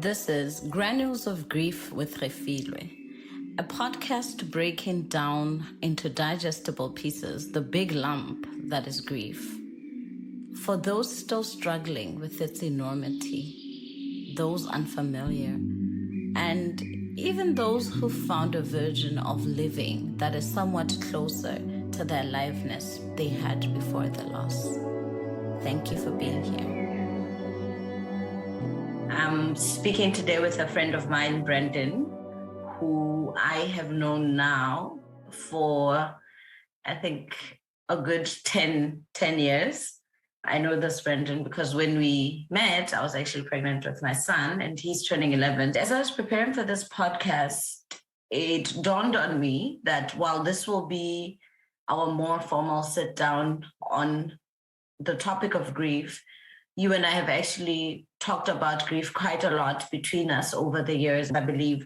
This is Granules of Grief with Refiloe, a podcast breaking down into digestible pieces the big lump that is grief. For those still struggling with its enormity, those unfamiliar, and even those who found a version of living that is somewhat closer to the aliveness they had before the loss. Thank you for being here. I'm speaking today with a friend of mine, Brendan, who I have known now for, I think, a good 10 years. I know this Brendan because when we met, I was actually pregnant with my son and he's turning 11. As I was preparing for this podcast, it dawned on me that while this will be our more formal sit down on the topic of grief, you and I have actually talked about grief quite a lot between us over the years. I believe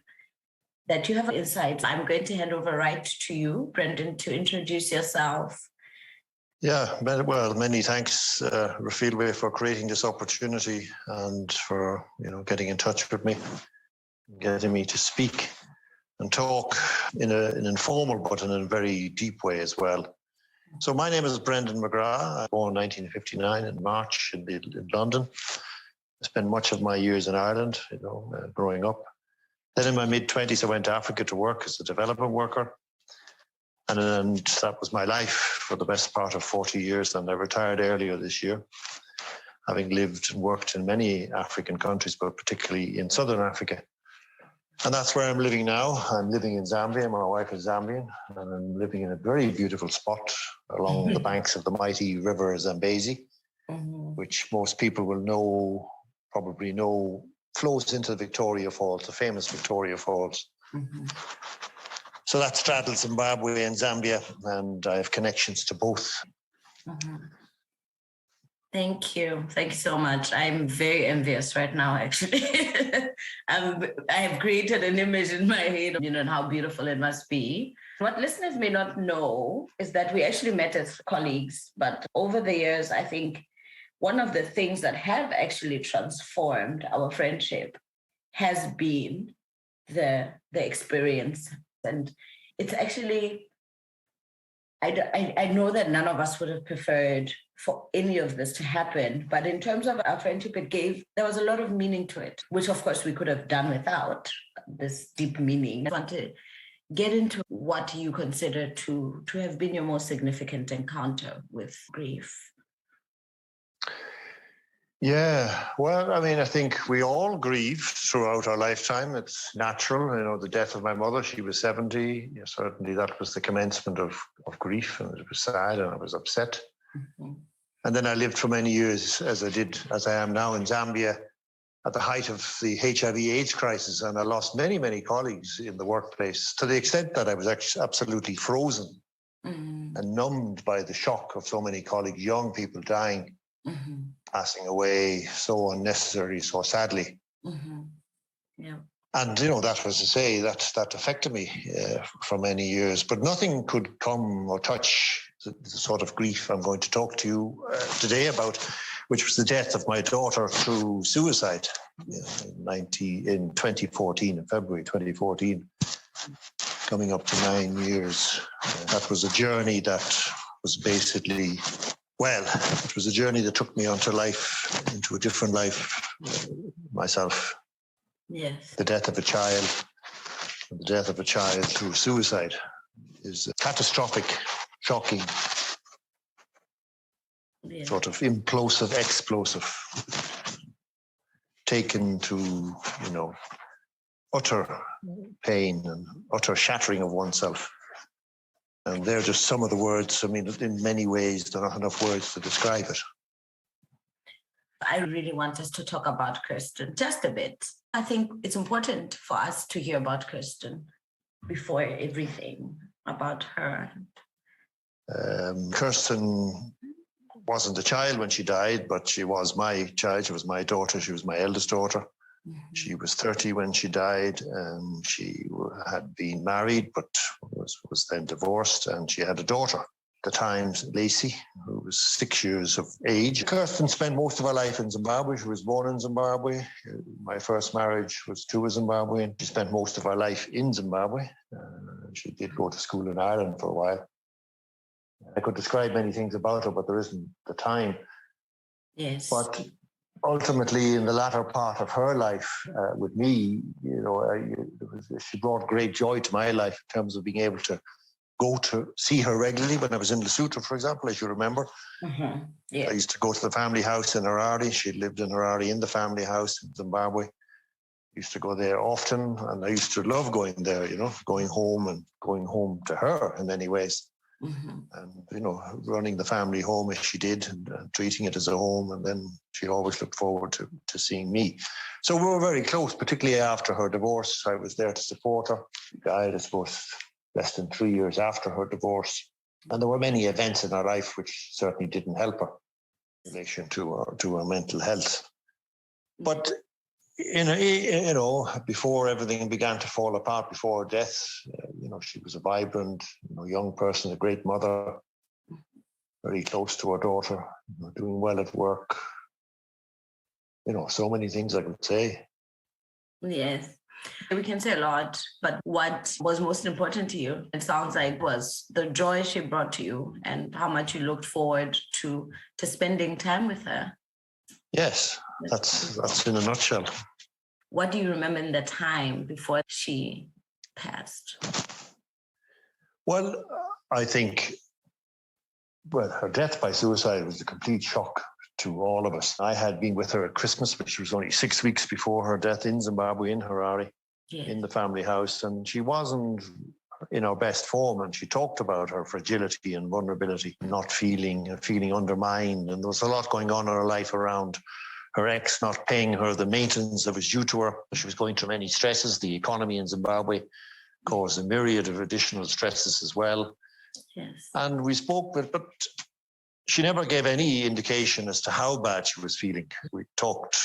that you have insights. I'm going to hand over right to you, Brendan, to introduce yourself. Yeah, well, many thanks, Refiloe, for creating this opportunity and for getting in touch with me, getting me to speak and talk in an informal but in a very deep way as well. So my name is Brendan McGrath. I was born in 1959 in March in London. I spent much of my years in Ireland, growing up. Then in my mid-20s, I went to Africa to work as a development worker. And that was my life for the best part of 40 years. And I retired earlier this year, having lived and worked in many African countries, but particularly in Southern Africa. And that's where I'm living now. I'm living in Zambia. My wife is Zambian, and I'm living in a very beautiful spot along the banks of the mighty river Zambezi, which most people will probably know, flows into Victoria Falls, the famous Victoria Falls. So that straddles Zimbabwe and Zambia, and I have connections to both. Thank you. Thank you so much. I'm very envious right now, actually. I have created an image in my head, and how beautiful it must be. What listeners may not know is that we actually met as colleagues, but over the years, I think one of the things that have actually transformed our friendship has been the experience. And it's actually, I know that none of us would have preferred for any of this to happen, but in terms of our friendship, there was a lot of meaning to it, which of course we could have done without this deep meaning. I want to get into what you consider to have been your most significant encounter with grief. Yeah, well, I think we all grieve throughout our lifetime. It's natural. The death of my mother, she was 70. Certainly that was the commencement of grief, and it was sad and I was upset. And then I lived for many years as I am now in Zambia at the height of the HIV/AIDS crisis. And I lost many, many colleagues in the workplace to the extent that I was actually absolutely frozen and numbed by the shock of so many colleagues, young people dying. Passing away so unnecessarily, so sadly. Yeah. And, that was to say that affected me for many years, but nothing could come or touch the sort of grief I'm going to talk to you today about, which was the death of my daughter through suicide in 2014, in February 2014, coming up to 9 years. That was a journey that was basically... Well, it was a journey that took me into a different life myself. Yes. The death of a child through suicide is catastrophic, shocking, sort of implosive, explosive, taken to, utter pain and utter shattering of oneself. And they're just some of the words. In many ways, there are not enough words to describe it. I really want us to talk about Kirsten just a bit. I think it's important for us to hear about Kirsten before everything about her. Kirsten wasn't a child when she died, but she was my child. She was my daughter. She was my eldest daughter. She was 30 when she died, and she had been married, but was then divorced, and she had a daughter. the time, Lacey, who was 6 years of age. Kirsten spent most of her life in Zimbabwe. She was born in Zimbabwe. My first marriage was to a Zimbabwean. She spent most of her life in Zimbabwe. She did go to school in Ireland for a while. I could describe many things about her, but there isn't the time. Yes. But ultimately, in the latter part of her life with me, she brought great joy to my life in terms of being able to go to see her regularly. When I was in Lesotho, for example, as you remember, Yeah. I used to go to the family house in Harare. She lived in Harare in the family house in Zimbabwe. I used to go there often, and I used to love going there, going home to her in many ways. And, running the family home as she did and treating it as a home. And then she always looked forward to seeing me. So we were very close, particularly after her divorce. I was there to support her. She died, I suppose, less than 3 years after her divorce. And there were many events in her life which certainly didn't help her in relation to her mental health. But before everything began to fall apart, before her death, she was a vibrant, young person, a great mother, very close to her daughter, doing well at work. So many things I could say. Yes. We can say a lot, but what was most important to you, it sounds like, was the joy she brought to you and how much you looked forward to spending time with her. Yes, that's in a nutshell. What do you remember in the time before she passed? Well, I think, her death by suicide was a complete shock to all of us. I had been with her at Christmas, which was only 6 weeks before her death in Zimbabwe, in Harare, in the family house. And she wasn't in her best form. And she talked about her fragility and vulnerability, not feeling undermined. And there was a lot going on in her life around her ex not paying her the maintenance that was due to her. She was going through many stresses. The economy in Zimbabwe caused a myriad of additional stresses as well. Yes. And we spoke, but she never gave any indication as to how bad she was feeling. We talked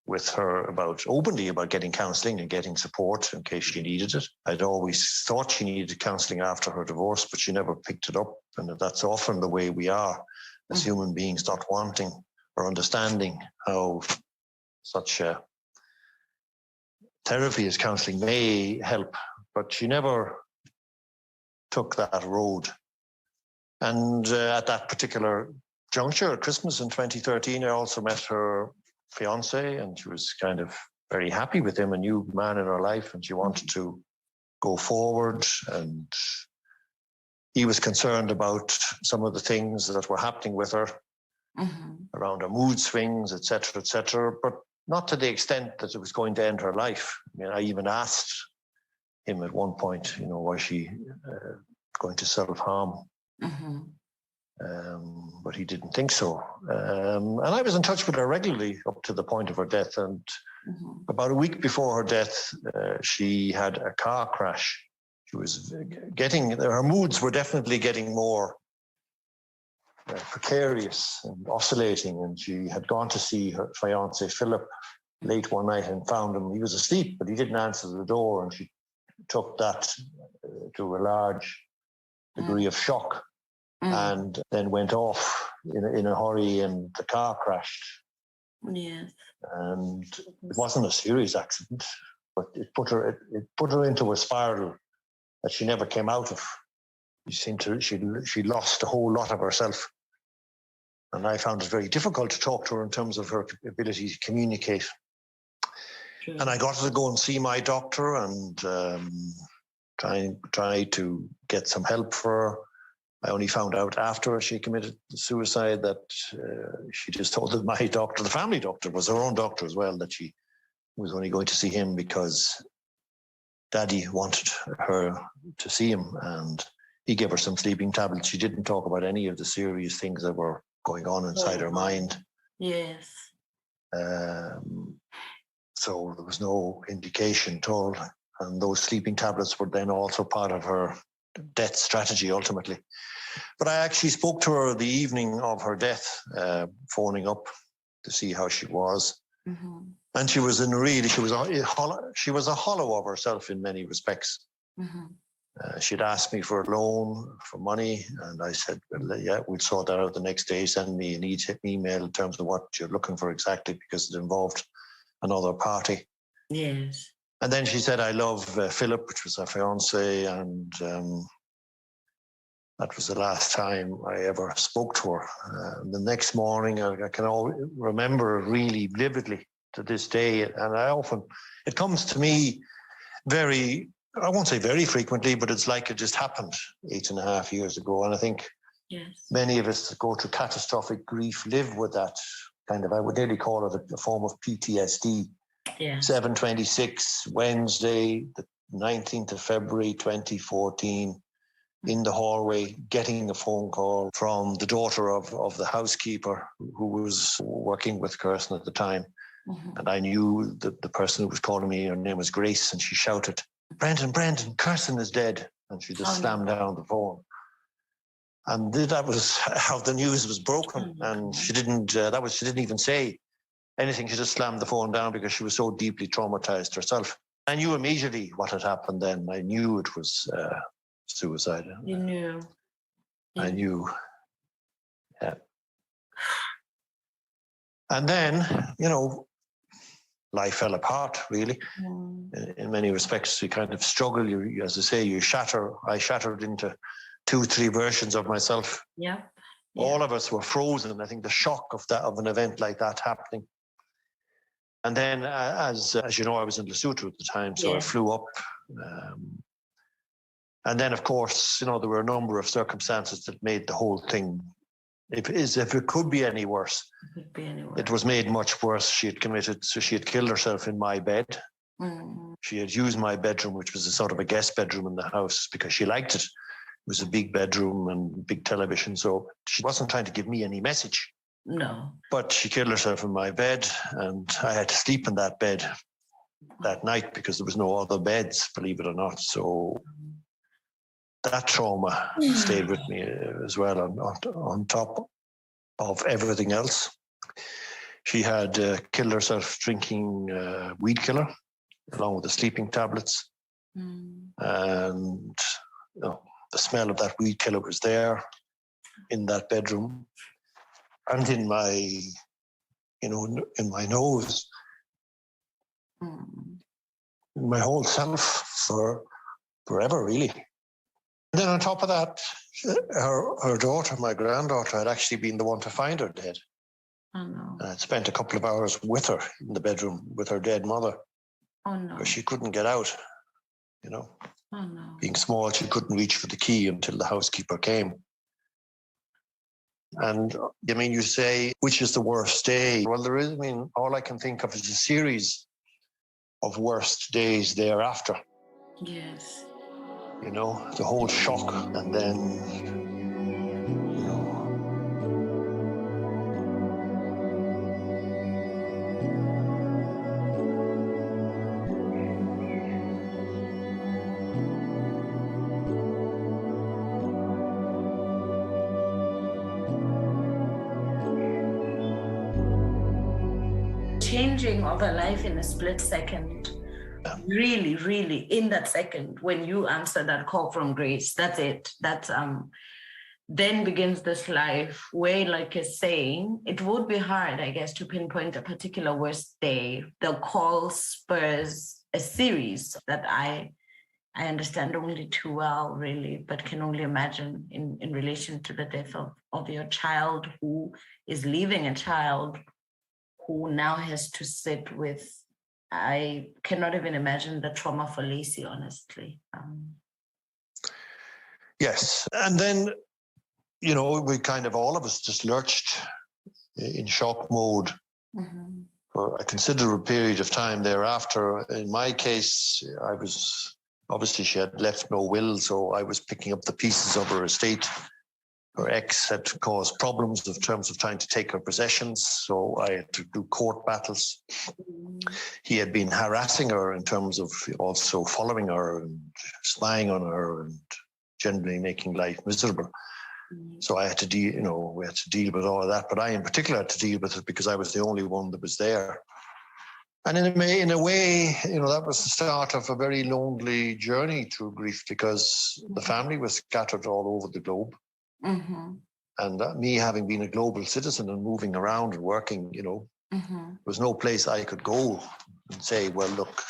with her openly about getting counselling and getting support in case she needed it. I'd always thought she needed counselling after her divorce, but she never picked it up. And that's often the way we are as human beings, not wanting or understanding how such therapy as counselling may help. But she never took that road. And at that particular juncture, at Christmas in 2013, I also met her fiance, and she was kind of very happy with him, a new man in her life, and she wanted to go forward. And he was concerned about some of the things that were happening with her around her mood swings, etc., but not to the extent that it was going to end her life. I mean, I even asked him at one point, was she going to self-harm? But he didn't think so. And I was in touch with her regularly up to the point of her death. And about a week before her death, she had a car crash. She was her moods were definitely getting more precarious and oscillating. And she had gone to see her fiance, Philip, late one night and found him. He was asleep, but he didn't answer the door. And she took that to a large degree of shock. And then went off in a hurry, and the car crashed. Yes. And it wasn't a serious accident, but it put her into a spiral that she never came out of. She lost a whole lot of herself. And I found it very difficult to talk to her in terms of her ability to communicate. Sure. And I got her to go and see my doctor and try to get some help for her. I only found out after she committed suicide that she just told that my doctor, the family doctor, was her own doctor as well, that she was only going to see him because Daddy wanted her to see him, and he gave her some sleeping tablets. She didn't talk about any of the serious things that were going on inside her mind. Yes. So there was no indication at all. And those sleeping tablets were then also part of her death strategy ultimately. But I actually spoke to her the evening of her death, phoning up to see how she was. And she was a hollow of herself in many respects. She'd asked me for a loan, for money, and I said, well, yeah, we'll sort that out the next day. Send me an email in terms of what you're looking for exactly, because it involved another party. Yes. And then she said, I love Philip, which was her fiance, and that was the last time I ever spoke to her. The next morning, I can remember really vividly to this day, and it comes to me very, I won't say very frequently, but it's like it just happened 8.5 years ago. And I think many of us that go through catastrophic grief live with that kind of, I would nearly call it a form of PTSD. Yeah. 7:26, Wednesday, the 19th of February, 2014, in the hallway, getting a phone call from the daughter of the housekeeper who was working with Kirsten at the time. Mm-hmm. And I knew that the person who was calling me, her name was Grace, and she shouted, Brendan, Kirsten is dead. And she just slammed down the phone. And that was how the news was broken. And she didn't even say anything. She just slammed the phone down because she was so deeply traumatized herself. I knew immediately what had happened then. I knew it was suicide. You knew. I knew. Yeah. And then, life fell apart, really. In many respects, you kind of struggle. You, as I say, you shatter. I shattered into 2-3 versions of myself. Yeah. All of us were frozen. I think the shock of an event like that happening. And then, as you know, I was in Lesotho at the time, so I flew up. And then, of course, there were a number of circumstances that made the whole thing, if it could be any worse. It was made much worse. She had killed herself in my bed. Mm. She had used my bedroom, which was a sort of a guest bedroom in the house, because she liked it. It was a big bedroom and big television, so she wasn't trying to give me any message. No. But she killed herself in my bed, and I had to sleep in that bed that night because there was no other beds, believe it or not. So that trauma stayed with me as well on top of everything else. She had killed herself drinking weed killer along with the sleeping tablets. And the smell of that weed killer was there in that bedroom and in my nose, in my whole self forever, really. And then on top of that, her daughter, my granddaughter, had actually been the one to find her dead. Oh, no. And I'd spent a couple of hours with her in the bedroom with her dead mother. Oh, no. Because she couldn't get out, Oh, no. Being small, she couldn't reach for the key until the housekeeper came. And, you say, which is the worst day? Well, there is, all I can think of is a series of worst days thereafter. Yes. The whole shock, and then, changing of a life in a split second. Really, really, in that second, when you answer that call from Grace, that's it. That's then begins this life where, like you're saying, it would be hard, I guess, to pinpoint a particular worst day. The call spurs a series that I understand only too well, really, but can only imagine in relation to the death of your child, who is leaving a child who now has to sit with. I cannot even imagine the trauma for Lacey, honestly. Yes. And then, we kind of, all of us just lurched in shock mode for a considerable period of time thereafter. In my case, obviously she had left no will, so I was picking up the pieces of her estate. Her ex had caused problems in terms of trying to take her possessions, so I had to do court battles. He had been harassing her in terms of also following her and spying on her and generally making life miserable. So I had to deal, we had to deal with all of that. But I in particular had to deal with it because I was the only one that was there. And in a way, that was the start of a very lonely journey through grief, because the family was scattered all over the globe. Mm-hmm. And me having been a global citizen and moving around and working, Mm-hmm. there was no place I could go and say, well, look,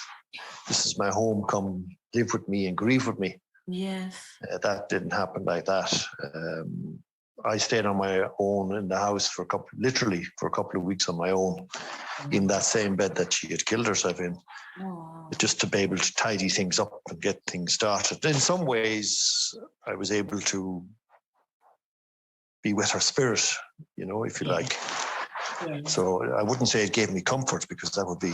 this is my home, come live with me and grieve with me. Yes. That didn't happen like that. I stayed on my own in the house literally for a couple of weeks on my own, in that same bed that she had killed herself in, just to be able to tidy things up and get things started. In some ways, I was able to be with her spirit, if you like. Yes. So I wouldn't say it gave me comfort, because that would be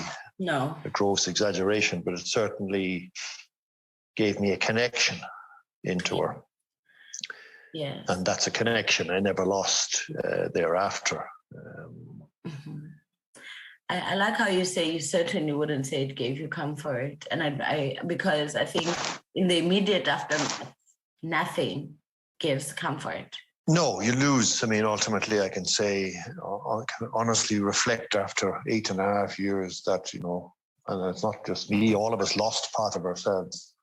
a gross exaggeration, but it certainly gave me a connection into her. Yes. And that's a connection I never lost thereafter. I like how you say you certainly wouldn't say it gave you comfort. And I because I think in the immediate aftermath, nothing gives comfort. No, you lose. I mean, ultimately, I can say, I can honestly reflect after 8.5 years that, and it's not just me, all of us lost part of ourselves.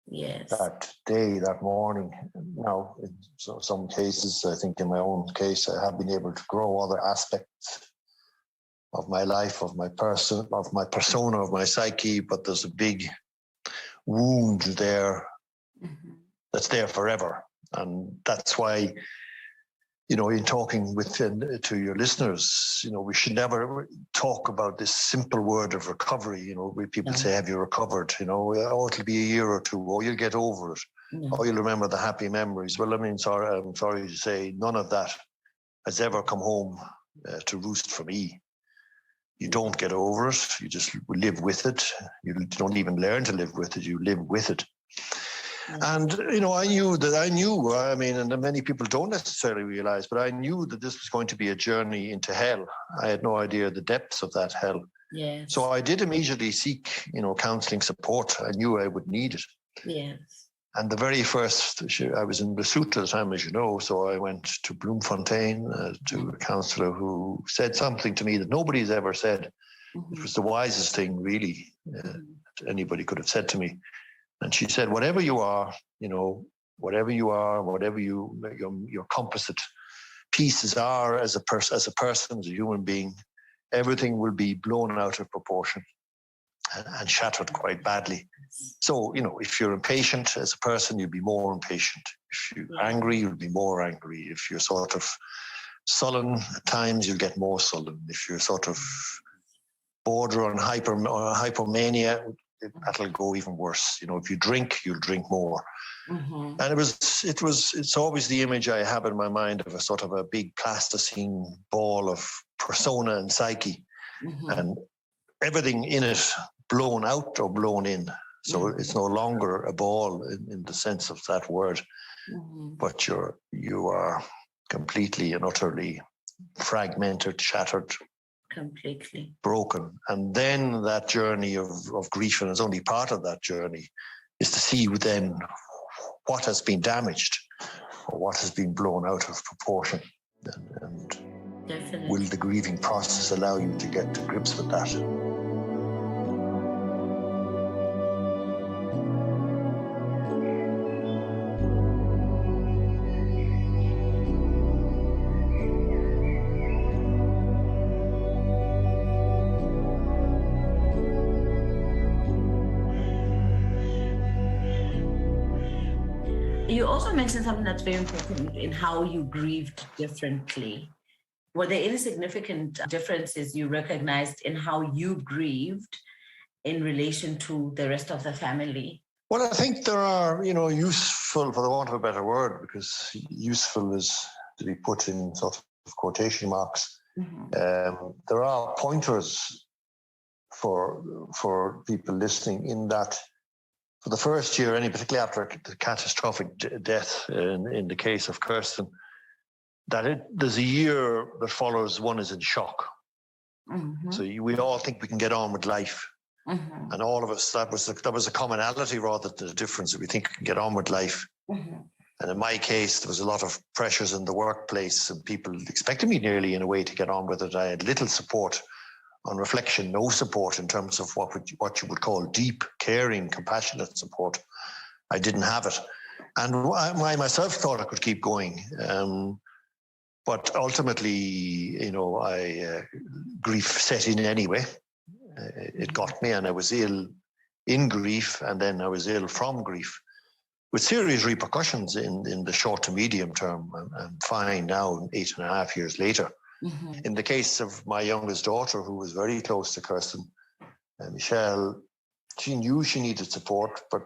Yes. That day, that morning. Now, in some cases, I think in my own case, I have been able to grow other aspects of my life, of my person, of my persona, of my psyche, but there's a big wound there that's there forever. And that's why, in talking to your listeners, we should never talk about this simple word of recovery. People say, have you recovered? Oh, it'll be a year or two. Oh, you'll get over it. Oh, you'll remember the happy memories. Well, I'm sorry to say, none of that has ever come home to roost for me. You don't get over it. You just live with it. You don't even learn to live with it. You live with it. And, I knew, and many people don't necessarily realize, but I knew that this was going to be a journey into hell. I had no idea the depths of that hell. Yes. So I did immediately seek, counseling support. I knew I would need it. Yes. And the very first, I was in Lesotho at the time, as you know, so I went to Bloemfontein to a counsellor who said something to me that nobody's ever said. It was the wisest thing, really, anybody could have said to me. And she said, whatever you are, whatever your composite pieces are as a person, as a human being, everything will be blown out of proportion and shattered quite badly. So, if you're impatient as a person, you'll be more impatient. If you're angry, you'll be more angry. If you're sort of sullen at times, you'll get more sullen. If you're sort of border on hypomania, that'll go even worse. If you drink, you'll drink more. And it's always the image I have in my mind of a sort of a big plasticine ball of persona and psyche, and everything in it blown out or blown in. So it's no longer a ball in the sense of that word, but you are completely and utterly fragmented, shattered, completely broken. And then that journey of grief, and it's only part of that journey, is to see then what has been damaged or what has been blown out of proportion. And Definitely. Will the grieving process allow you to get to grips with that? You also mentioned something that's very important in how you grieved differently. Were there any significant differences you recognized in how you grieved in relation to the rest of the family? Well, I think there are, useful, for the want of a better word, because useful is to be put in sort of quotation marks. There are pointers for people listening in that for the first year, particularly after the catastrophic death in the case of Kirsten, there's a year that follows one is in shock. So we all think we can get on with life. And all of us, that was a commonality rather than a difference, that we think we can get on with life. And in my case, there was a lot of pressures in the workplace and people expected me nearly in a way to get on with it. I had little support on reflection, no support in terms of what you would call deep, caring, compassionate support. I didn't have it. And I myself thought I could keep going. But ultimately, grief set in anyway. It got me, and I was ill in grief, and then I was ill from grief, with serious repercussions in the short to medium term. I'm fine now, 8.5 years later. Mm-hmm. In the case of my youngest daughter, who was very close to Kirsten, Michelle, she knew she needed support, but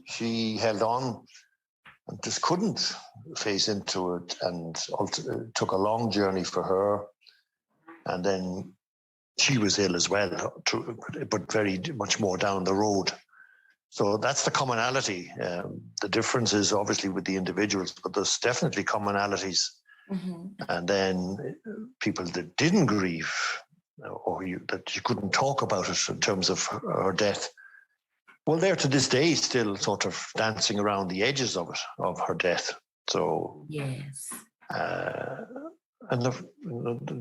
she held on and just couldn't face into it, and it took a long journey for her. And then she was ill as well, but very much more down the road. So that's the commonality. The difference is obviously with the individuals, but there's definitely commonalities. Mm-hmm. And then people that didn't grieve, or that you couldn't talk about it in terms of her death, well, they're to this day still sort of dancing around the edges of it, of her death. So yes, and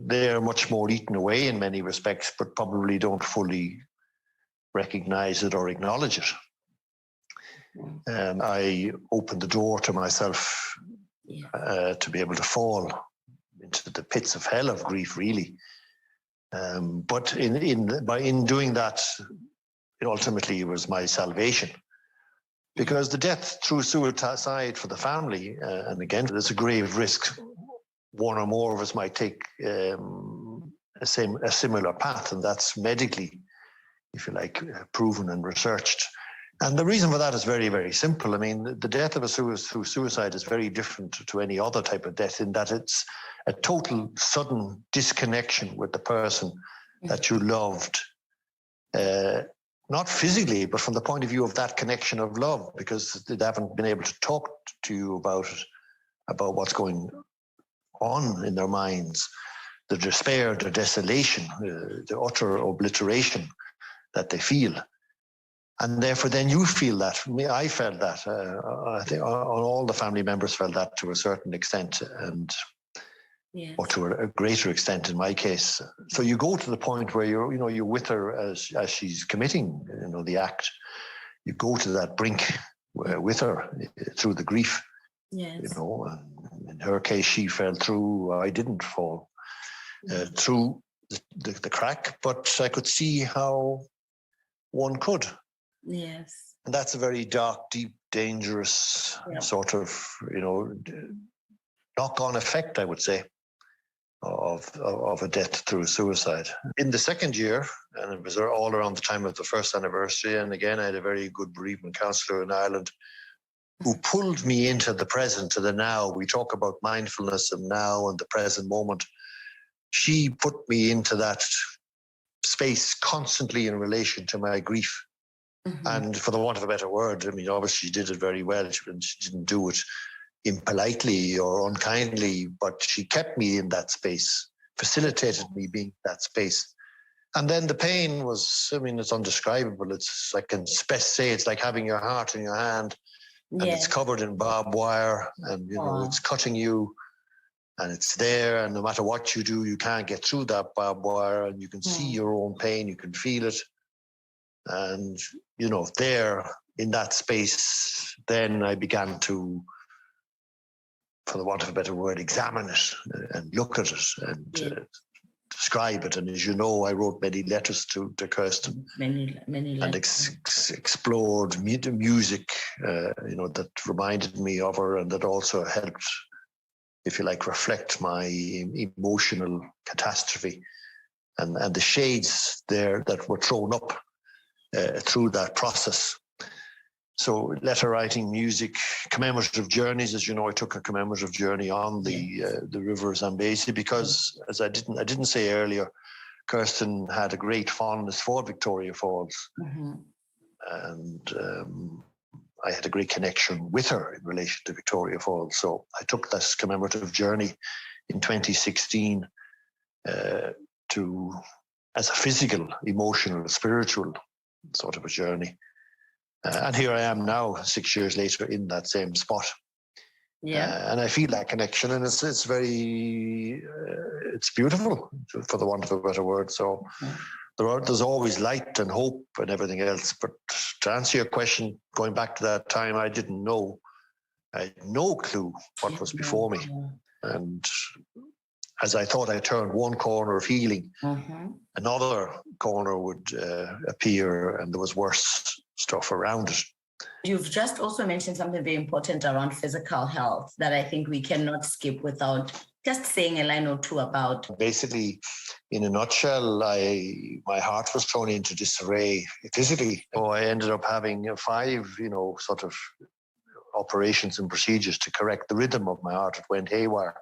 they're much more eaten away in many respects, but probably don't fully recognize it or acknowledge it. I opened the door to myself to be able to fall into the pits of hell of grief, really. But in doing that, ultimately it was my salvation, because the death through suicide for the family, and again, there's a grave risk. One or more of us might take a similar path, and that's medically, if you like, proven and researched. And the reason for that is very, very simple. I mean, the death of through suicide is very different to any other type of death, in that it's a total sudden disconnection with the person that you loved, not physically, but from the point of view of that connection of love, because they haven't been able to talk to you about it, about what's going on in their minds, the despair, the desolation, the utter obliteration that they feel. And therefore, then you feel that. I felt that. I think all the family members felt that to a certain extent, and or to a greater extent in my case. So you go to the point where you're with her as she's committing, the act. You go to that brink with her through the grief. Yes. In her case, she fell through. I didn't fall through the crack, but I could see how one could. Yes. And that's a very dark, deep, dangerous sort of, knock-on effect, I would say, of a death through suicide. In the second year, and it was all around the time of the first anniversary, and again, I had a very good bereavement counsellor in Ireland who pulled me into the present, to the now. We talk about mindfulness and now and the present moment. She put me into that space constantly in relation to my grief. Mm-hmm. And for the want of a better word, I mean, obviously she did it very well. She didn't do it impolitely or unkindly, but she kept me in that space, facilitated me being in that space. And then the pain was, it's undescribable. It's, I can best say, it's like having your heart in your hand, and it's covered in barbed wire, and it's cutting you, and it's there, and no matter what you do, you can't get through that barbed wire, and you can see your own pain, you can feel it. And, there in that space, then I began to, for the want of a better word, examine it and look at it and describe it. And as you know, I wrote many letters to Kirsten. Many letters. And explored music, that reminded me of her, and that also helped, if you like, reflect my emotional catastrophe and the shades there that were thrown up through that process. So letter writing, music, commemorative journeys. As you know, I took a commemorative journey on the River Zambezi because, as I didn't say earlier, Kirsten had a great fondness for Victoria Falls. Mm-hmm. And I had a great connection with her in relation to Victoria Falls. So I took this commemorative journey in 2016 as a physical, emotional, spiritual sort of a journey. And here I am now, 6 years later, in that same spot. Yeah. And I feel that connection, and it's very, it's beautiful, for the want of a better word. So there's always light and hope and everything else. But to answer your question, going back to that time, I didn't know. I had no clue what was before me. And as I thought I turned one corner of healing, another corner would appear, and there was worse stuff around it. You've just also mentioned something very important around physical health that I think we cannot skip without just saying a line or two about. Basically, in a nutshell, my heart was thrown into disarray physically. So I ended up having 5, sort of operations and procedures to correct the rhythm of my heart. It went haywire.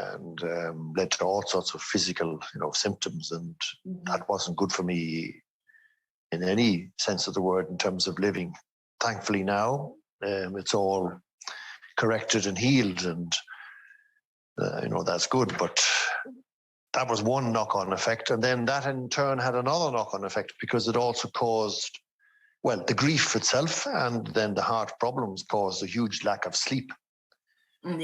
And led to all sorts of physical, symptoms, and that wasn't good for me in any sense of the word in terms of living. Thankfully now, it's all corrected and healed, and that's good. But that was one knock-on effect, and then that in turn had another knock-on effect, because it also caused, well, the grief itself, and then the heart problems caused a huge lack of sleep.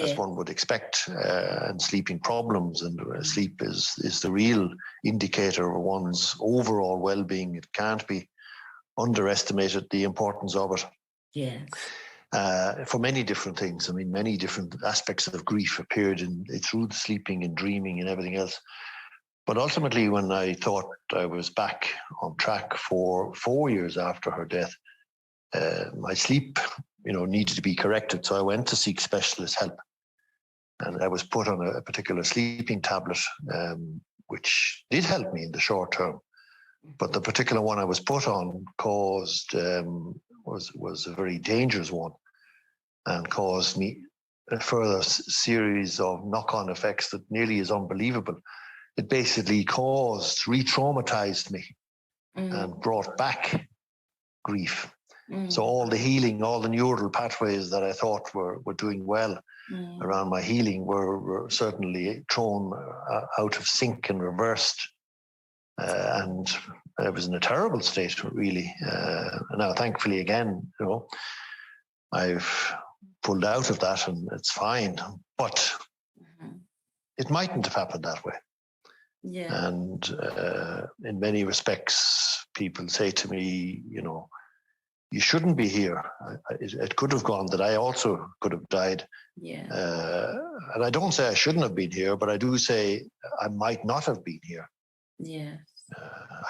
As one would expect, and sleeping problems, and sleep is the real indicator of one's overall well-being. It can't be underestimated, the importance of it. Yes. For many different things. I mean, many different aspects of grief appeared through the sleeping and dreaming and everything else. But ultimately, when I thought I was back on track for 4 years after her death, my sleep needed to be corrected. So I went to seek specialist help. And I was put on a particular sleeping tablet, which did help me in the short term. But the particular one I was put on was a very dangerous one, and caused me a further series of knock-on effects that nearly is unbelievable. It basically re-traumatized me and brought back grief. So all the healing, all the neural pathways that I thought were doing well around my healing were certainly thrown out of sync and reversed. And I was in a terrible state, really. Now, thankfully, again, I've pulled out of that and it's fine. But it mightn't have happened that way. Yeah. And in many respects, people say to me, you shouldn't be here. It could have gone that I also could have died. Yeah. And I don't say I shouldn't have been here, but I do say I might not have been here. Yeah.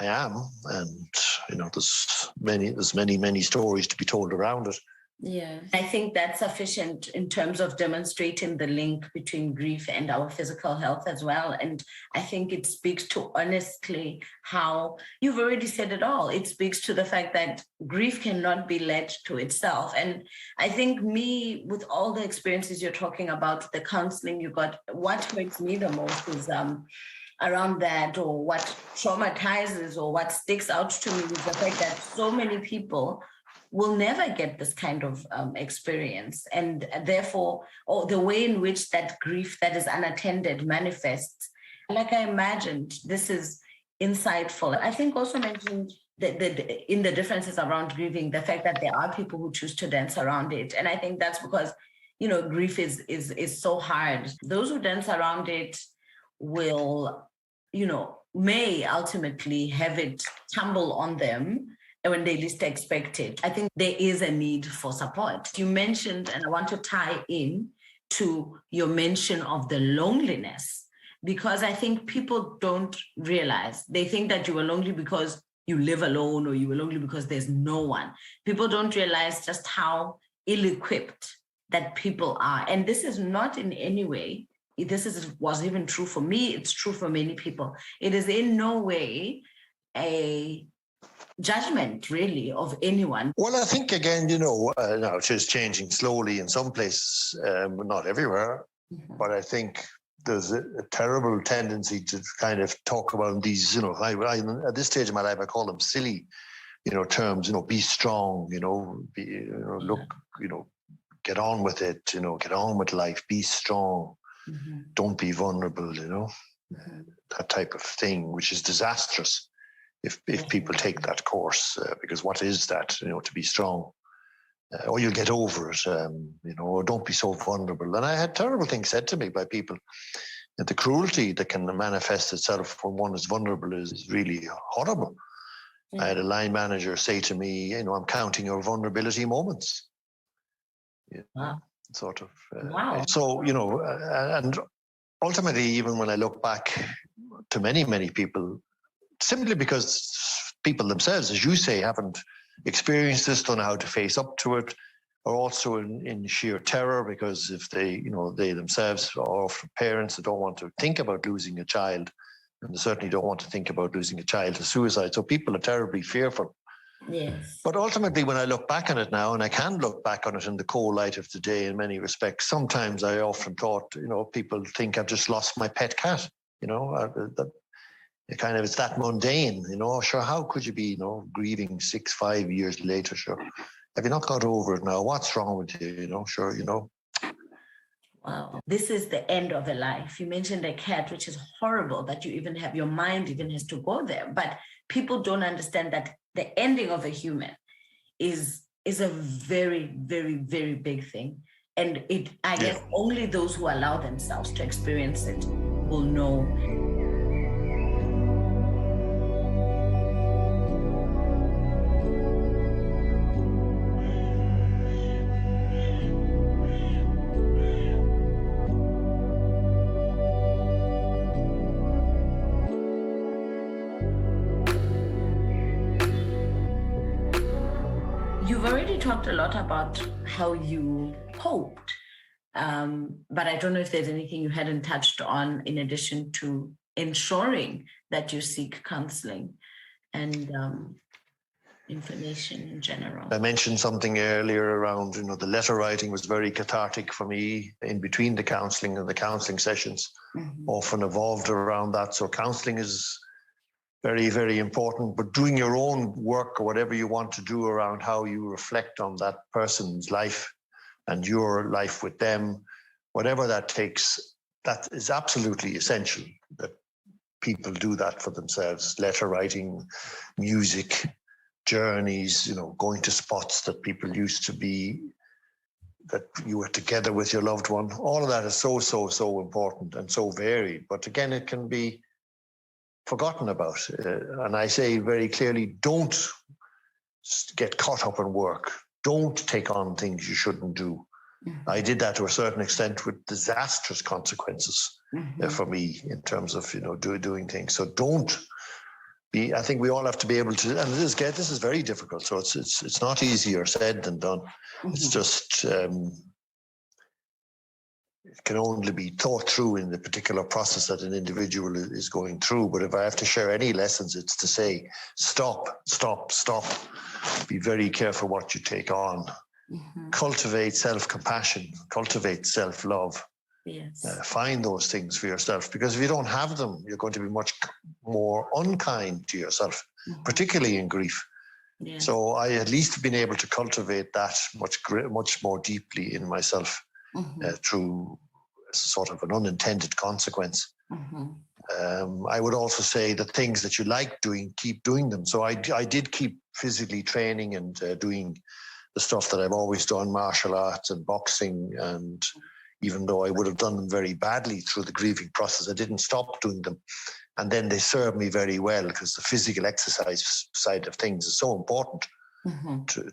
I am, and there's many stories to be told around it. Yeah, I think that's sufficient in terms of demonstrating the link between grief and our physical health as well. And I think it speaks to honestly how you've already said it all. It speaks to the fact that grief cannot be led to itself. And I think with all the experiences you're talking about, the counseling you got, what hurts me the most is around that, or what traumatizes or what sticks out to me is the fact that so many people will never get this kind of experience. And therefore, the way in which that grief that is unattended manifests, like I imagined, this is insightful. I think also mentioned in the differences around grieving, the fact that there are people who choose to dance around it. And I think that's because, grief is so hard. Those who dance around it will, may ultimately have it tumble on them when they least expect it. I think there is a need for support. You mentioned, and I want to tie in to your mention of the loneliness, because I think people don't realize. They think that you are lonely because you live alone, or you are lonely because there's no one. People don't realize just how ill-equipped that people are. And this is not in any way, was even true for me, it's true for many people. It is in no way a judgment, really, of anyone. Well, I think, again, now it is changing slowly in some places, not everywhere, but I think there's a terrible tendency to kind of talk about these, at this stage of my life, I call them silly, terms, be strong, look, get on with it, get on with life, be strong, don't be vulnerable, that type of thing, which is disastrous if people take that course, because what is that, to be strong? or you'll get over it, or don't be so vulnerable. And I had terrible things said to me by people. That the cruelty that can manifest itself when one is vulnerable is really horrible. I had a line manager say to me, I'm counting your vulnerability moments. Wow. Sort of. Wow. So, and ultimately, even when I look back to many, many people, simply because people themselves, as you say, haven't experienced this, don't know how to face up to it, are also in sheer terror because if they themselves are often parents that don't want to think about losing a child, and they certainly don't want to think about losing a child to suicide. So people are terribly fearful. Yes. But ultimately, when I look back on it now, and I can look back on it in the cold light of today in many respects, sometimes I often thought, people think I've just lost my pet cat. It's that mundane, Sure, how could you be, grieving 5 years later? Sure, have you not got over it now? What's wrong with you? Sure, Wow. This is the end of a life. You mentioned a cat, which is horrible that you even have, your mind even has to go there. But people don't understand that the ending of a human is a very, very, very big thing. And I guess only those who allow themselves to experience it will know. You've already talked a lot about how you coped, but I don't know if there's anything you hadn't touched on in addition to ensuring that you seek counseling and information in general. I mentioned something earlier around, the letter writing was very cathartic for me in between the counseling and the counseling sessions, often evolved around that. So counseling is very, very important, but doing your own work or whatever you want to do around how you reflect on that person's life and your life with them, whatever that takes, that is absolutely essential that people do that for themselves. Letter writing, music, journeys, going to spots that people used to be, that you were together with your loved one. All of that is so, so, so important and so varied. But again, it can be forgotten about. And I say very clearly, don't get caught up in work. Don't take on things you shouldn't do. I did that to a certain extent with disastrous consequences for me in terms of, doing things. So don't be, I think we all have to be able to, and this is very difficult. So it's not easier said than done. It's just, it can only be thought through in the particular process that an individual is going through. But if I have to share any lessons, it's to say, stop. Be very careful what you take on. Cultivate self-compassion, cultivate self-love. Yes. Find those things for yourself, because if you don't have them, you're going to be much more unkind to yourself, particularly in grief. Yeah. So I at least have been able to cultivate that much more deeply in myself. Through sort of an unintended consequence. I would also say the things that you like doing, keep doing them. So I did keep physically training and doing the stuff that I've always done, martial arts and boxing. And even though I would have done them very badly through the grieving process, I didn't stop doing them. And then they served me very well, because the physical exercise side of things is so important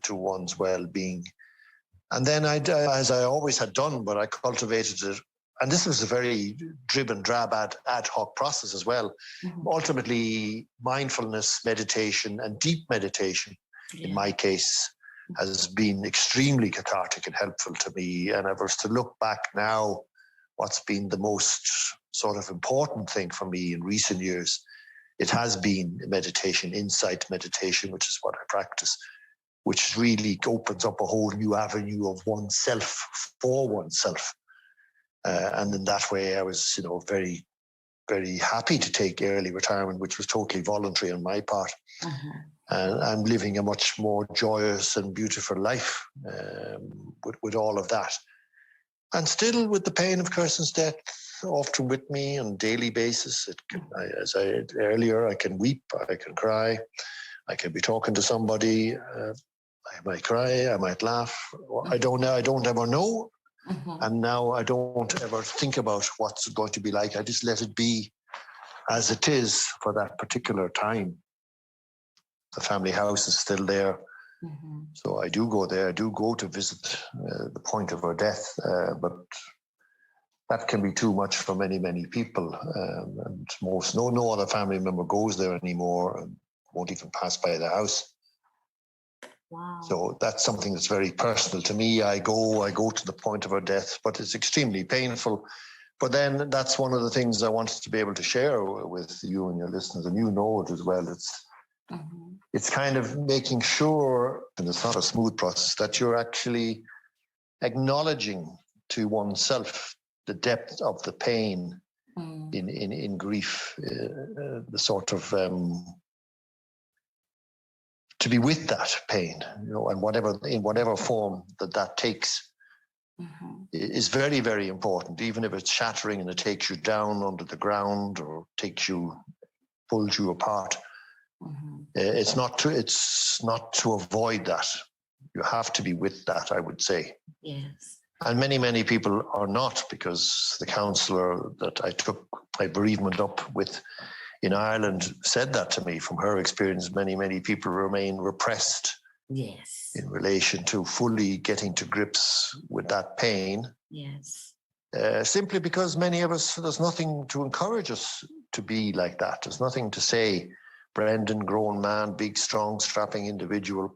to one's well-being. And then as I always had done, but I cultivated it. And this was a very drab ad hoc process as well. Ultimately, mindfulness, meditation, and deep meditation, in my case, has been extremely cathartic and helpful to me. And if I was to look back now, what's been the most sort of important thing for me in recent years, it has been meditation, insight meditation, which is what I practice, which really opens up a whole new avenue of oneself for oneself. And in that way, I was, very, very happy to take early retirement, which was totally voluntary on my part. And I'm living a much more joyous and beautiful life with all of that. And still with the pain of Kirsten's death often with me on a daily basis. As I said earlier, I can weep, I can cry, I can be talking to somebody. I might cry, I might laugh. I don't know. I don't ever know. And now I don't ever think about what's it going to be like. I just let it be as it is for that particular time. The family house is still there. So I do go there. I do go to visit the point of her death. But that can be too much for many, many people. And no other family member goes there anymore and won't even pass by the house. Wow. So that's something that's very personal to me. I go to the point of her death, but it's extremely painful. But then that's one of the things I wanted to be able to share with you and your listeners, and you know it as well. It's kind of making sure, and it's not a smooth process, that you're actually acknowledging to oneself the depth of the pain in grief, the sort of to be with that pain, and in whatever form that takes, is very, very important. Even if it's shattering and it takes you down under the ground or pulls you apart, it's not to avoid that. You have to be with that, I would say. Yes. And many, many people are not, because the counsellor that I took my bereavement up with in Ireland said that to me. From her experience, many, many people remain repressed in relation to fully getting to grips with that pain. Yes. Simply because many of us, there's nothing to encourage us to be like that. There's nothing to say, Brendan, grown man, big, strong, strapping individual,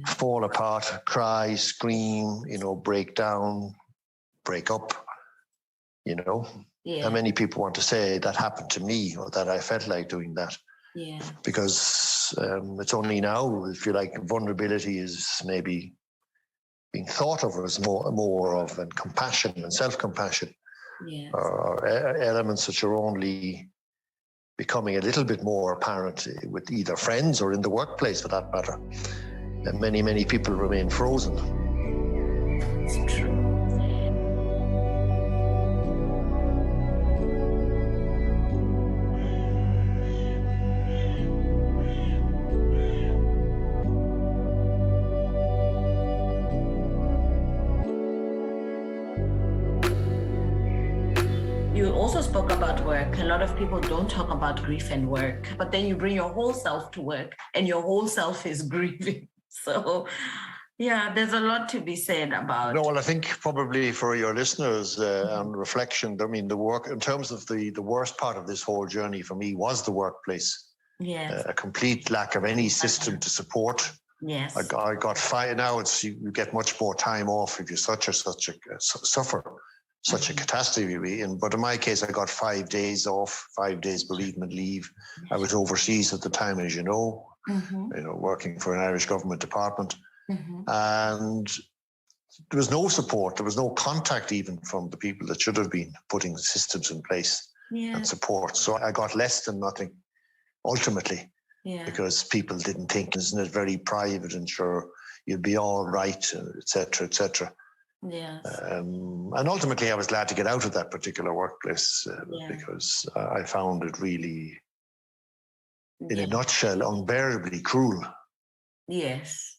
fall apart, cry, scream, break down, break up, How many people want to say that happened to me or that I felt like doing that? Because it's only now, if you like, vulnerability is maybe being thought of as more of, and compassion and self-compassion are elements which are only becoming a little bit more apparent with either friends or in the workplace, for that matter. And many, many people remain frozen. It's true. You also spoke about work. A lot of people don't talk about grief and work, but then you bring your whole self to work and your whole self is grieving. So, there's a lot to be said about. No, well, I think probably for your listeners on reflection, I mean, the work, in terms of the worst part of this whole journey for me was the workplace. Yes. A complete lack of any system to support. Yes. I got 5, now you get much more time off if you suffer such a catastrophe. But in my case, I got 5 days off, 5 days bereavement leave. I was overseas at the time, as you know, working for an Irish government department. And there was no support. There was no contact even from the people that should have been putting systems in place and support. So I got less than nothing, ultimately, because people didn't think, isn't it very private and sure you'll be all right, et cetera, et cetera. Yes. And ultimately, I was glad to get out of that particular workplace because I found it really, in a nutshell, unbearably cruel. Yes,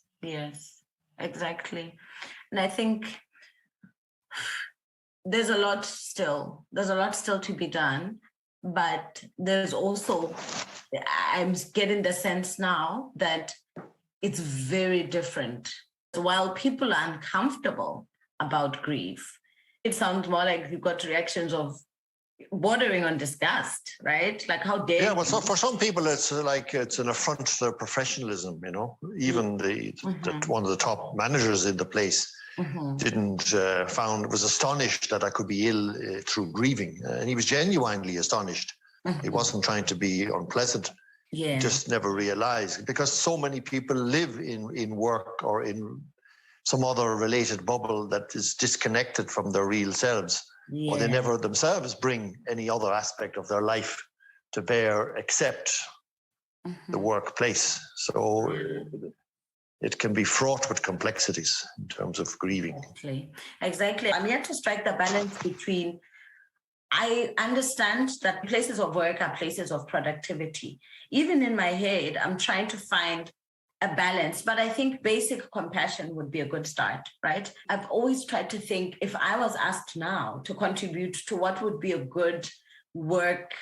exactly. And I think there's a lot still to be done, but there's also, I'm getting the sense now that it's very different. While people are uncomfortable about grief, it sounds more like you've got reactions of bordering on disgust, right? Like, how dare you? Well, so for some people, it's an affront to their professionalism, Even one of the top managers in the place was astonished that I could be ill through grieving. And he was genuinely astonished. He wasn't trying to be unpleasant. He just never realized, because so many people live in work or in some other related bubble that is disconnected from their real selves. Or they never themselves bring any other aspect of their life to bear except the workplace. So it can be fraught with complexities in terms of grieving. Exactly. I'm here to strike the balance between, I understand that places of work are places of productivity. Even in my head, I'm trying to find a balance, but I think basic compassion would be a good start, right? I've always tried to think, if I was asked now to contribute to what would be a good work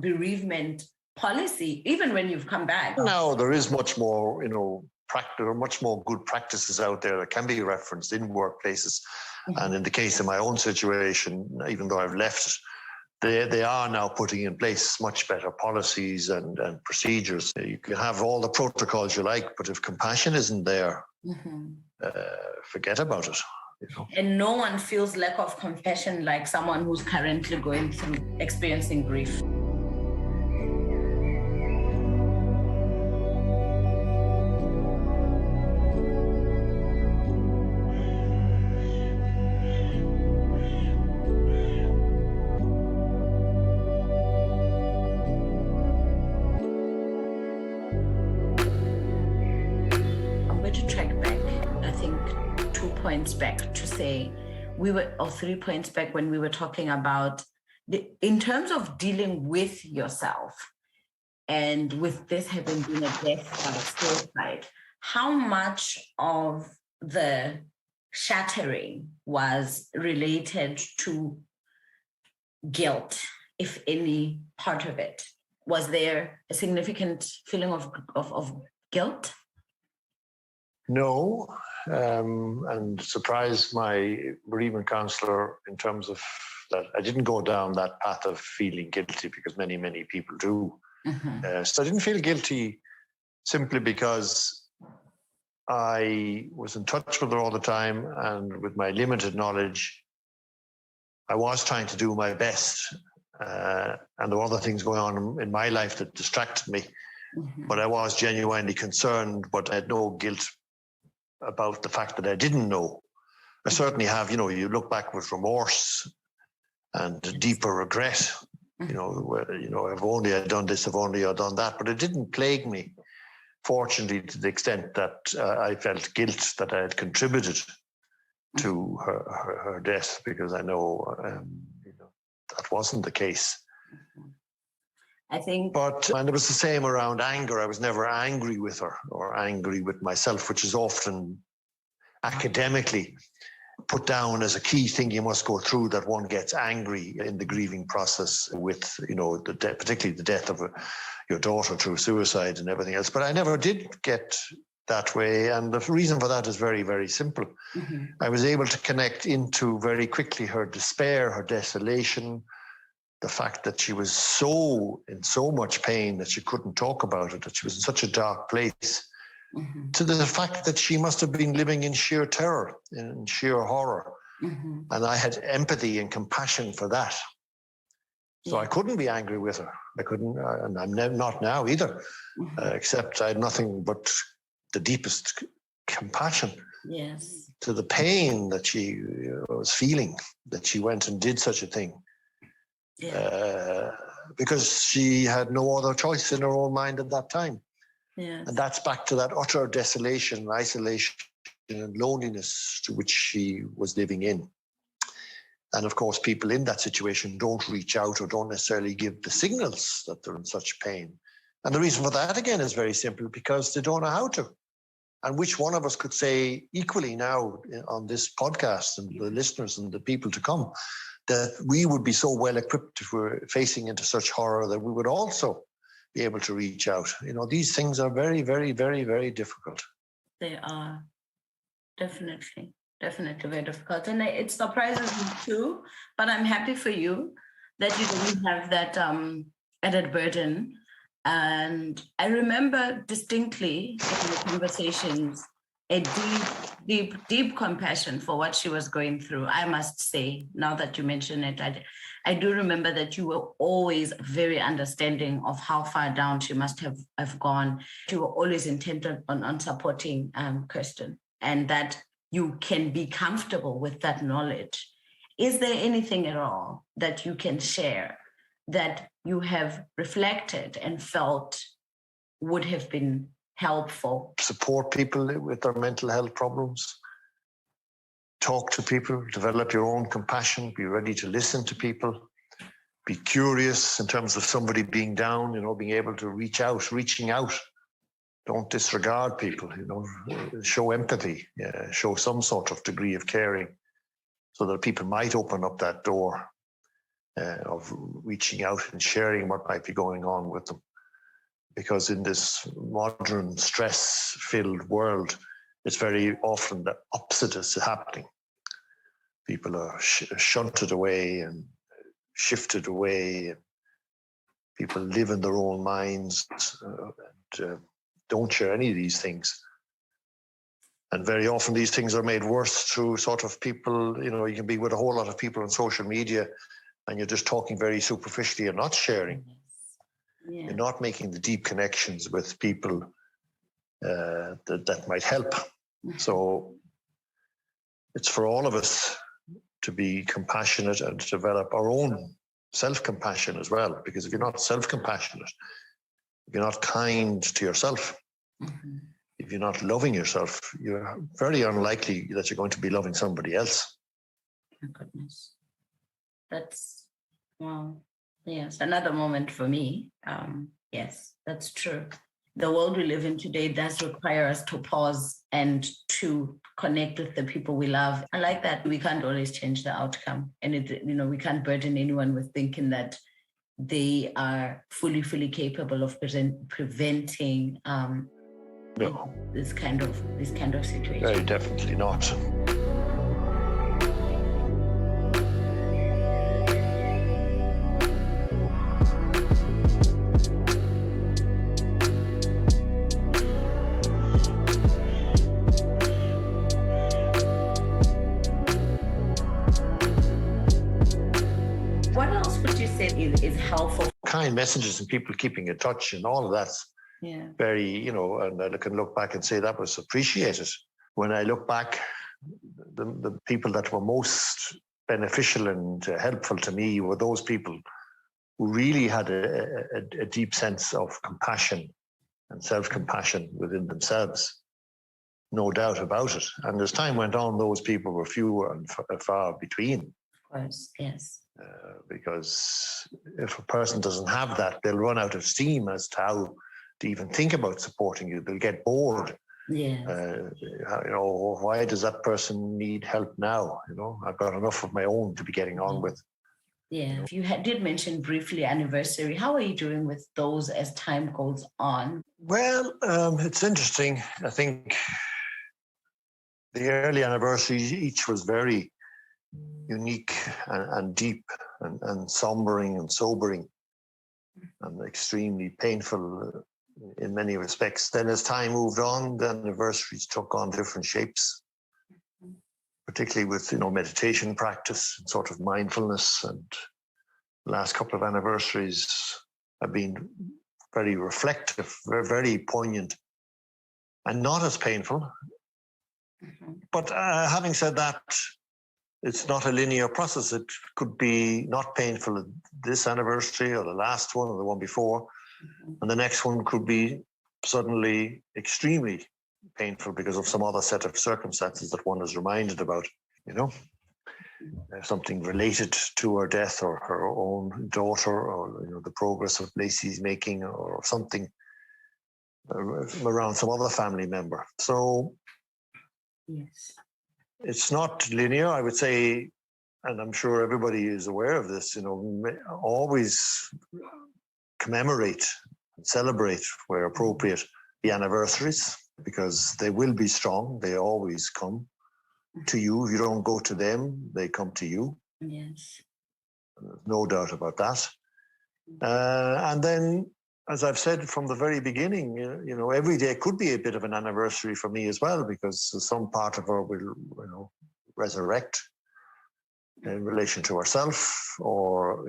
bereavement policy, even when you've come back. Now there is much more, much more good practices out there that can be referenced in workplaces. Mm-hmm. And in the case of my own situation, even though I've left, they are now putting in place much better policies and procedures. You can have all the protocols you like, but if compassion isn't there, mm-hmm. Forget about it. And no one feels lack of compassion like someone who's currently experiencing grief. Back to say 3 points back when we were talking about in terms of dealing with yourself and with this having been a death by suicide, how much of the shattering was related to guilt, if any part of it? Was there a significant feeling of guilt? No, and surprised my bereavement counsellor in terms of that I didn't go down that path of feeling guilty, because many, many people do. Mm-hmm. So I didn't feel guilty simply because I was in touch with her all the time, and with my limited knowledge, I was trying to do my best. And there were other things going on in my life that distracted me. Mm-hmm. But I was genuinely concerned, but I had no guilt about the fact that I didn't know. I certainly have, you look back with remorse and deeper regret, if only I'd done this, if only I'd done that, but it didn't plague me, fortunately, to the extent that I felt guilt that I had contributed to her death, because I know, that wasn't the case. I think. And it was the same around anger. I was never angry with her or angry with myself, which is often academically put down as a key thing you must go through, that one gets angry in the grieving process with, particularly the death of your daughter through suicide and everything else. But I never did get that way. And the reason for that is very, very simple. Mm-hmm. I was able to connect into very quickly her despair, her desolation, the fact that she was in so much pain that she couldn't talk about it, that she was in such a dark place, mm-hmm. to the fact that she must have been living in sheer terror, in sheer horror. Mm-hmm. And I had empathy and compassion for that. So I couldn't be angry with her. I couldn't, and I'm not now either, mm-hmm. Except I had nothing but the deepest compassion. Yes. To the pain that she was feeling, that she went and did such a thing. Yeah. Because she had no other choice in her own mind at that time. Yes. And that's back to that utter desolation, isolation, and loneliness to which she was living in. And of course, people in that situation don't reach out or don't necessarily give the signals that they're in such pain. And the reason for that, again, is very simple, because they don't know how to. And which one of us could say equally now on this podcast, and the listeners and the people to come, that we would be so well equipped if we're facing into such horror that we would also be able to reach out. These things are very, very, very, very difficult. They are definitely very difficult. And it surprises me too, but I'm happy for you that you didn't have that added burden. And I remember distinctly in the conversations a deep compassion for what she was going through. I must say, now that you mention it, I do remember that you were always very understanding of how far down she must have gone. You were always intent on supporting Kirsten, and that you can be comfortable with that knowledge. Is there anything at all that you can share that you have reflected and felt would have been helpful? Support people with their mental health problems. Talk to people, develop your own compassion, be ready to listen to people, be curious in terms of somebody being down, being able to reaching out don't disregard people, show empathy, show some sort of degree of caring so that people might open up that door of reaching out and sharing what might be going on with them. Because in this modern stress-filled world, it's very often the opposite is happening. People are shunted away and shifted away. And people live in their own minds and don't share any of these things. And very often these things are made worse through sort of people, you can be with a whole lot of people on social media and you're just talking very superficially and not sharing. Yeah. You're not making the deep connections with people that might help. Mm-hmm. So it's for all of us to be compassionate and to develop our own self-compassion as well. Because if you're not self-compassionate, if you're not kind to yourself, mm-hmm. if you're not loving yourself, you're very unlikely that you're going to be loving somebody else. My goodness. That's, wow. Yes, another moment for me. Yes, that's true. The world we live in today does require us to pause and to connect with the people we love. I like that we can't always change the outcome. And, we can't burden anyone with thinking that they are fully capable of preventing no. this kind of situation. Very definitely not. Is helpful. Kind messages and people keeping in touch and all of that's very, and I can look back and say that was appreciated. When I look back, the people that were most beneficial and helpful to me were those people who really had a deep sense of compassion and self-compassion within themselves. No doubt about it. And as time went on, those people were fewer and far between. Of course, yes. Because if a person doesn't have that, they'll run out of steam as to how to even think about supporting you. They'll get bored. Yeah. Why does that person need help now? I've got enough of my own to be getting on with. Yeah. You did mention briefly anniversary. How are you doing with those as time goes on? Well, it's interesting. I think the early anniversaries, each was very unique and deep and sombering and sobering and extremely painful in many respects. Then as time moved on, the anniversaries took on different shapes, particularly with, meditation practice and sort of mindfulness. And the last couple of anniversaries have been very reflective, very, very poignant and not as painful. Mm-hmm. But having said that, it's not a linear process. It could be not painful at this anniversary or the last one or the one before. Mm-hmm. And the next one could be suddenly extremely painful because of some other set of circumstances that one is reminded about, something related to her death or her own daughter or, the progress of Lacey's making or something around some other family member. So yes. It's not linear, I would say, and I'm sure everybody is aware of this, always commemorate and celebrate where appropriate the anniversaries because they will be strong. They always come to you. If you don't go to them, they come to you. Yes. No doubt about that. And then, as I've said from the very beginning, every day could be a bit of an anniversary for me as well, because some part of her will, resurrect in relation to herself or,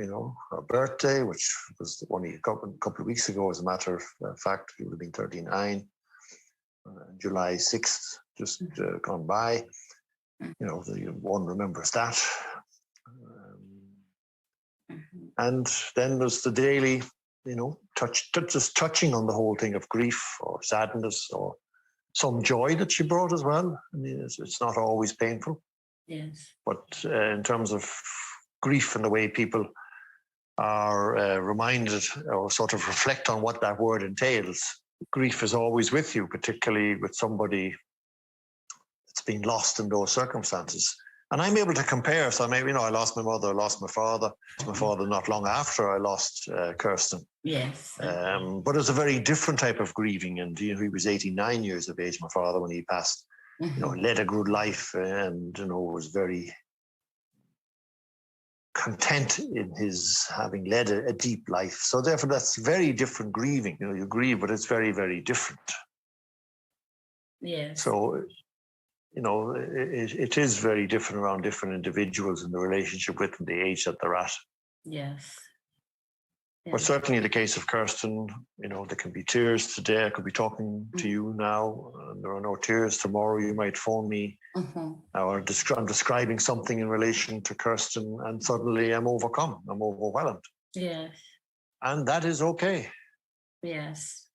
her birthday, which was only a couple of weeks ago, as a matter of fact. It would have been 39, July 6th, just gone by. One remembers that. And then there's the daily, just touching on the whole thing of grief or sadness or some joy that she brought as well. I mean, it's not always painful. Yes. But in terms of grief and the way people are reminded or sort of reflect on what that word entails, grief is always with you, particularly with somebody that's been lost in those circumstances. And I'm able to compare. So I lost my mother, I lost my father. I lost my father not long after I lost Kirsten. Yes. But it's a very different type of grieving. And he was 89 years of age, my father, when he passed. Led a good life and, was very content in his having led a deep life. So therefore, that's very different grieving. You grieve, but it's very, very different. Yes. So, it is very different around different individuals in the relationship with them, the age that they're at. Yes. But certainly in the case of Kirsten, there can be tears today. I could be talking to you now, and there are no tears. Tomorrow you might phone me, or I'm describing something in relation to Kirsten, and suddenly I'm overcome. I'm overwhelmed. Yes. And that is okay. Yes.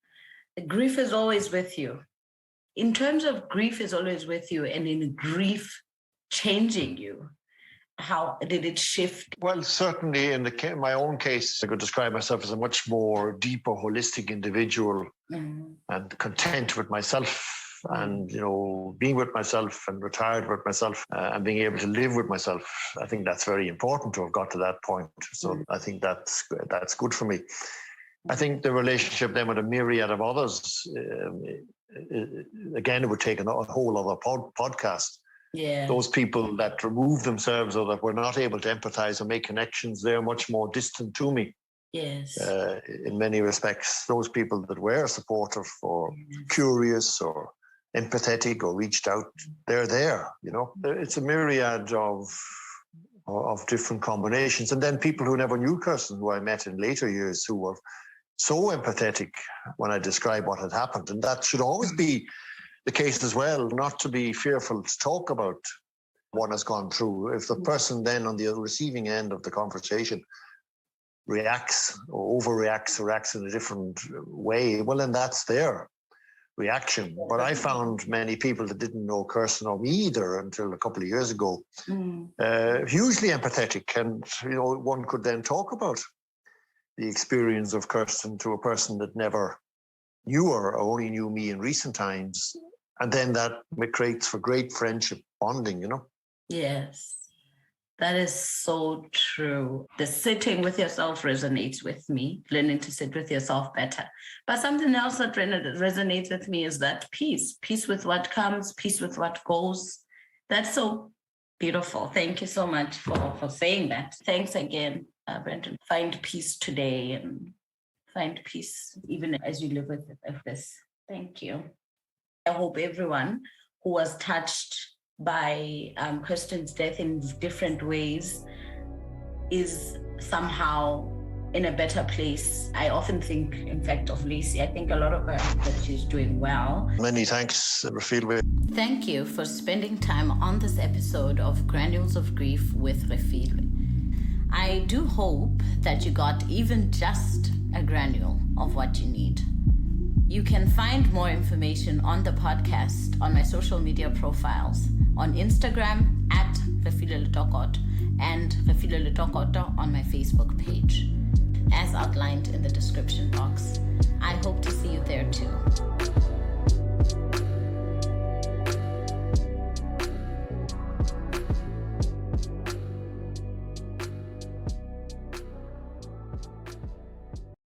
Grief is always with you. In terms of grief is always with you, and in grief changing you, how did it shift? Well, certainly in my own case, I could describe myself as a much more deeper, holistic individual and content with myself and, being with myself and retired with myself and being able to live with myself. I think that's very important to have got to that point. So I think that's good for me. I think the relationship then with a myriad of others, again, it would take a whole other podcast. Yeah. Those people that remove themselves or that were not able to empathize or make connections, they're much more distant to me. Yes. In many respects, those people that were supportive or curious or empathetic or reached out, they're there. It's a myriad of different combinations. And then people who never knew Kirsten, who I met in later years, who were so empathetic when I describe what had happened. And that should always be the case as well, not to be fearful to talk about what has gone through. If the person then on the receiving end of the conversation reacts or overreacts or reacts in a different way, well, then that's their reaction. But I found many people that didn't know Kirsten or me either until a couple of years ago, hugely empathetic. And, one could then talk about the experience of Kirsten to a person that never knew her or only knew me in recent times. And then that creates for great friendship bonding, Yes, that is so true. The sitting with yourself resonates with me, learning to sit with yourself better. But something else that resonates with me is that peace with what comes, peace with what goes. That's so beautiful. Thank you so much for saying that. Thanks again, Brenton. Find peace today and find peace even as you live with this. Thank you. I hope everyone who was touched by Kirsten's death in different ways is somehow in a better place. I often think, in fact, of Lacey. I think a lot of her that she's doing well. Many thanks, Refiloe. Thank you for spending time on this episode of Granules of Grief with Refiloe. I do hope that you got even just a granule of what you need. You can find more information on the podcast on my social media profiles on Instagram at Refiloe Letokot and Refiloe Letokot on my Facebook page, as outlined in the description box. I hope to see you there too.